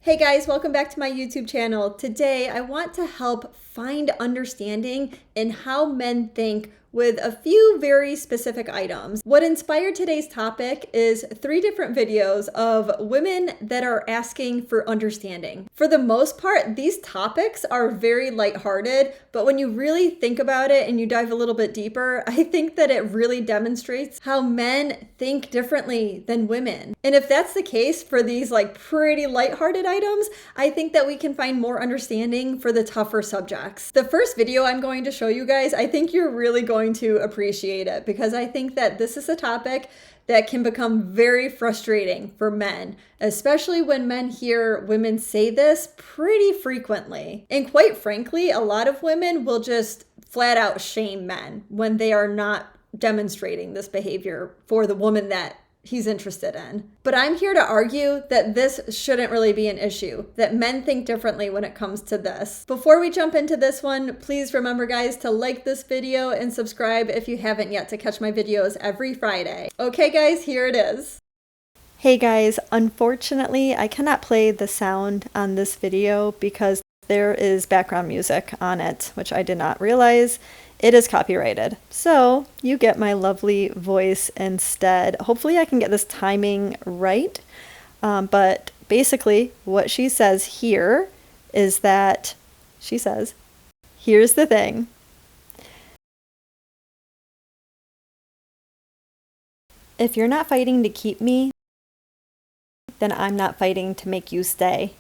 Hey guys, welcome back to my YouTube channel. Today I want to help find understanding in how men think with a few very specific items. What inspired today's topic is 3 different videos of women that are asking for understanding. For the most part, these topics are very lighthearted, but when you really think about it and you dive a little bit deeper, I think that it really demonstrates how men think differently than women. And if that's the case for these pretty lighthearted items, I think that we can find more understanding for the tougher subjects. The first video I'm going to show you guys, I think you're really going to appreciate it because I think that this is a topic that can become very frustrating for men, especially when men hear women say this pretty frequently. And quite frankly, a lot of women will just flat out shame men when they are not demonstrating this behavior for the woman that he's interested in. But I'm here to argue that this shouldn't really be an issue, that men think differently when it comes to this. Before we jump into this one, please remember guys to like this video and subscribe if you haven't yet to catch my videos every Friday. Okay guys, here it is. Hey guys, unfortunately I cannot play the sound on this video because there is background music on it, which I did not realize. It is copyrighted. So you get my lovely voice instead. Hopefully I can get this timing right. But basically what she says here is that she says, here's the thing. If you're not fighting to keep me, then I'm not fighting to make you stay.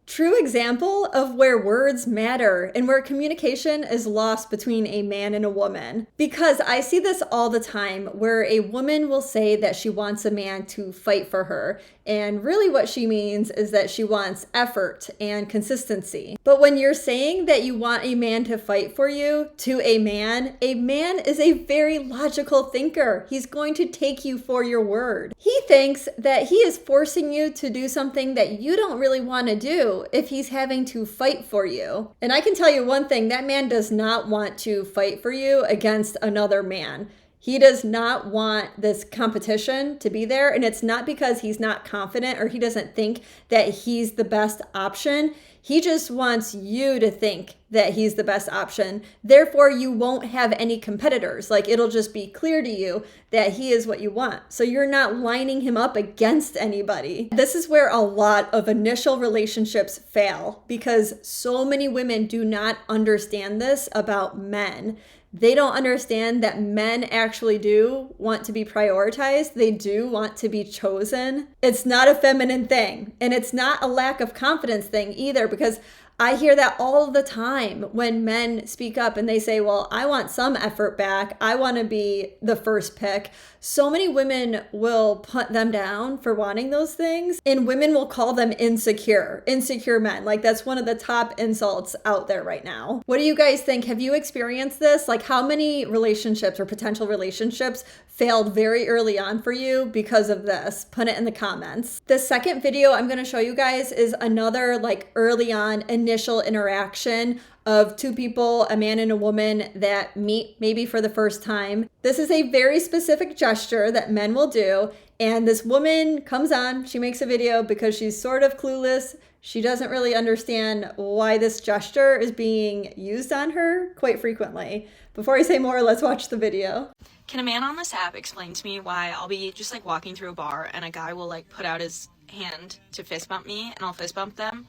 True example of where words matter and where communication is lost between a man and a woman. Because I see this all the time where a woman will say that she wants a man to fight for her. And really what she means is that she wants effort and consistency. But when you're saying that you want a man to fight for you to a man is a very logical thinker. He's going to take you for your word. He thinks that he is forcing you to do something that you don't really want to do if he's having to fight for you. And I can tell you one thing, that man does not want to fight for you against another man. He does not want this competition to be there, and it's not because he's not confident or he doesn't think that he's the best option. He just wants you to think that he's the best option. Therefore, you won't have any competitors. It'll just be clear to you that he is what you want. So you're not lining him up against anybody. This is where a lot of initial relationships fail because so many women do not understand this about men. They don't understand that men actually do want to be prioritized. They do want to be chosen. It's not a feminine thing, and it's not a lack of confidence thing either, because I hear that all the time when men speak up and they say, well, I want some effort back. I want to be the first pick. So many women will put them down for wanting those things, and women will call them insecure men. That's one of the top insults out there right now. What do you guys think? Have you experienced this? How many relationships or potential relationships failed very early on for you because of this? Put it in the comments. The second video I'm going to show you guys is another early on initial interaction of 2 people, a man and a woman, that meet maybe for the first time. This is a very specific gesture that men will do, and this woman comes on, she makes a video because she's sort of clueless. She doesn't really understand why this gesture is being used on her quite frequently. Before I say more, let's watch the video. Can a man on this app explain to me why I'll be just walking through a bar and a guy will put out his hand to fist bump me, and I'll fist bump them,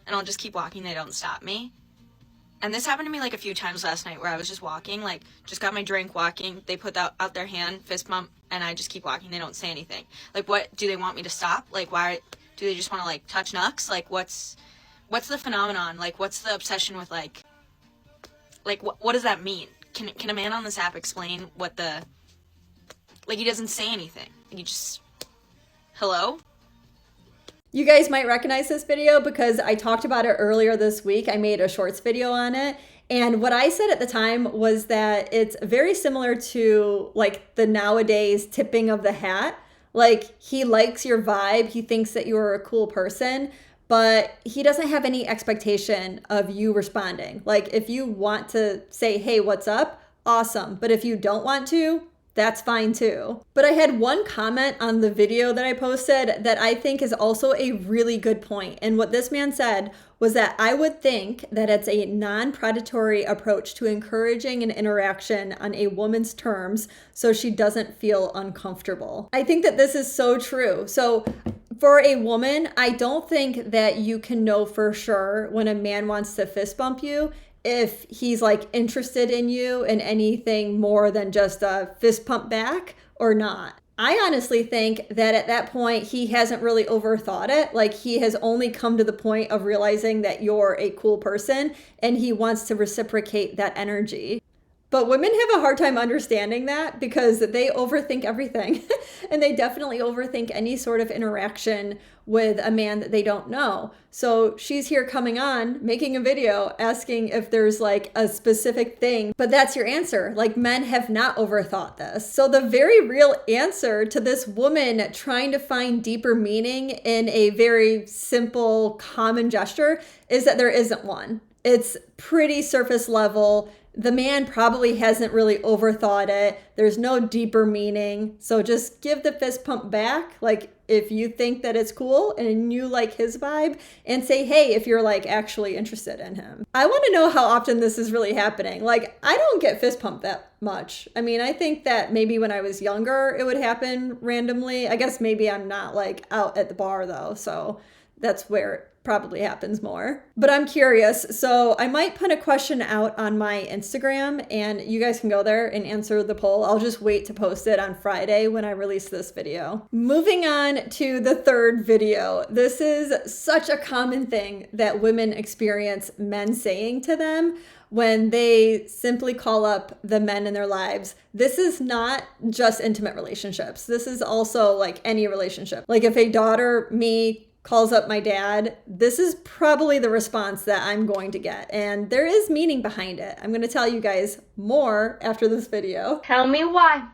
and I'll just keep walking, they don't stop me? And this happened to me a few times last night where I was just walking, just got my drink, walking, they put out their hand, fist bump, and I just keep walking, they don't say anything. What, do they want me to stop? Why, do they just want to touch knucks? What's the phenomenon? What's the obsession with what does that mean? Can a man on this app explain what the, he doesn't say anything. He just, hello? You guys might recognize this video because I talked about it earlier this week. I made a shorts video on it. And what I said at the time was that it's very similar to the nowadays tipping of the hat. He likes your vibe. He thinks that you're a cool person, but he doesn't have any expectation of you responding. If you want to say, hey, what's up? Awesome. But if you don't want to, that's fine too. But I had one comment on the video that I posted that I think is also a really good point. And what this man said was that I would think that it's a non-predatory approach to encouraging an interaction on a woman's terms so she doesn't feel uncomfortable. I think that this is so true. So for a woman, I don't think that you can know for sure when a man wants to fist bump you if he's like interested in you in anything more than just a fist pump back or not. I honestly think that at that point, he hasn't really overthought it. Like, he has only come to the point of realizing that you're a cool person and he wants to reciprocate that energy. But women have a hard time understanding that because they overthink everything. And they definitely overthink any sort of interaction with a man that they don't know. So she's here coming on, making a video, asking if there's like a specific thing. But that's your answer. Like, men have not overthought this. So the very real answer to this woman trying to find deeper meaning in a very simple, common gesture is that there isn't one. It's pretty surface level. The man probably hasn't really overthought it. There's no deeper meaning. So just give the fist pump back. Like, if you think that it's cool and you like his vibe, and say, hey, if you're like actually interested in him. I want to know how often this is really happening. Like, I don't get fist pumped that much. I mean, I think that maybe when I was younger, it would happen randomly. I guess maybe I'm not like out at the bar though. So that's where it probably happens more. But I'm curious, so I might put a question out on my Instagram and you guys can go there and answer the poll. I'll just wait to post it on Friday when I release this video. Moving on to the third video. This is such a common thing that women experience men saying to them when they simply call up the men in their lives. This is not just intimate relationships. This is also like any relationship. Like, if a daughter, me, calls up my dad, this is probably the response that I'm going to get. And there is meaning behind it. I'm going to tell you guys more after this video. Tell me why.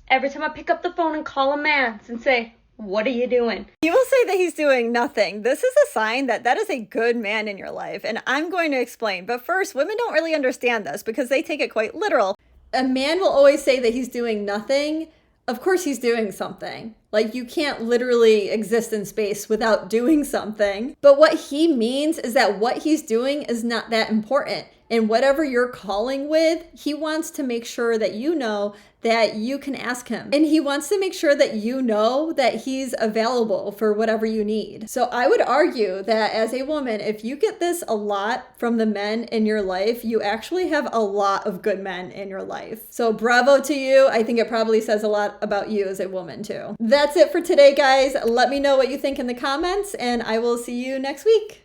Every time I pick up the phone and call a man and say, what are you doing? He will say that he's doing nothing. This is a sign that that is a good man in your life. And I'm going to explain. But first, women don't really understand this because they take it quite literal. A man will always say that he's doing nothing. Of course he's doing something. Like, you can't literally exist in space without doing something. But what he means is that what he's doing is not that important. And whatever you're calling with, he wants to make sure that you know that you can ask him. And he wants to make sure that you know that he's available for whatever you need. So I would argue that as a woman, if you get this a lot from the men in your life, you actually have a lot of good men in your life. So bravo to you. I think it probably says a lot about you as a woman too. That's it for today, guys. Let me know what you think in the comments, and I will see you next week.